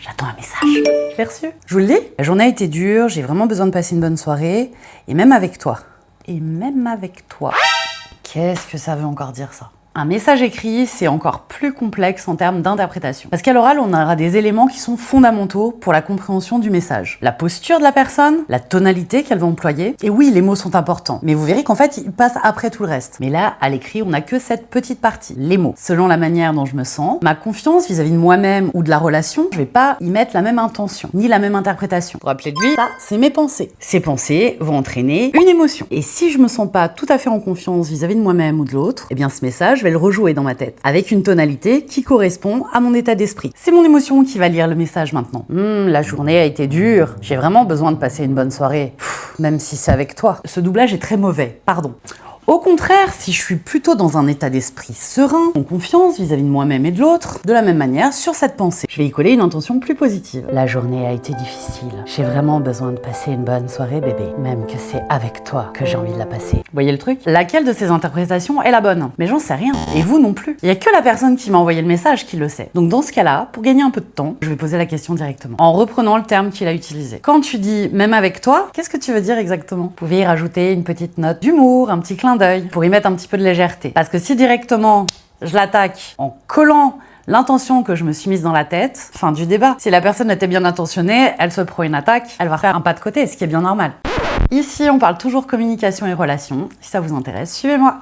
J'attends un message. Je l'ai reçu. Je vous le dis, la journée a été dure, j'ai vraiment besoin de passer une bonne soirée. Et même avec toi. Et même avec toi. Qu'est-ce que ça veut encore dire ça ? Un message écrit, c'est encore plus complexe en termes d'interprétation. Parce qu'à l'oral, on aura des éléments qui sont fondamentaux pour la compréhension du message. La posture de la personne, la tonalité qu'elle va employer. Et oui, les mots sont importants. Mais vous verrez qu'en fait, ils passent après tout le reste. Mais là, à l'écrit, on n'a que cette petite partie, les mots. Selon la manière dont je me sens, ma confiance vis-à-vis de moi-même ou de la relation, je vais pas y mettre la même intention, ni la même interprétation. Pour rappeler de lui, ça, c'est mes pensées. Ces pensées vont entraîner une émotion. Et si je me sens pas tout à fait en confiance vis-à-vis de moi-même ou de l'autre, eh bien ce message, je vais le rejouer dans ma tête, avec une tonalité qui correspond à mon état d'esprit. C'est mon émotion qui va lire le message maintenant. La journée a été dure, j'ai vraiment besoin de passer une bonne soirée, même si c'est avec toi. Ce doublage est très mauvais, pardon. Au contraire, si je suis plutôt dans un état d'esprit serein, en confiance vis-à-vis de moi-même et de l'autre, de la même manière, sur cette pensée, je vais y coller une intention plus positive. La journée a été difficile. J'ai vraiment besoin de passer une bonne soirée, bébé. Même que c'est avec toi que j'ai envie de la passer. Vous voyez le truc ? Laquelle de ces interprétations est la bonne ? Mais j'en sais rien. Et vous non plus. Il n'y a que la personne qui m'a envoyé le message qui le sait. Donc dans ce cas-là, pour gagner un peu de temps, je vais poser la question directement, en reprenant le terme qu'il a utilisé. Quand tu dis « même avec toi », qu'est-ce que tu veux dire exactement ? Vous pouvez y rajouter une petite note d'humour, un petit clin d'œil, pour y mettre un petit peu de légèreté. Parce que si directement, je l'attaque en collant l'intention que je me suis mise dans la tête, fin du débat. Si la personne était bien intentionnée, elle se prend une attaque, elle va faire un pas de côté, ce qui est bien normal. Ici, on parle toujours communication et relations. Si ça vous intéresse, suivez-moi.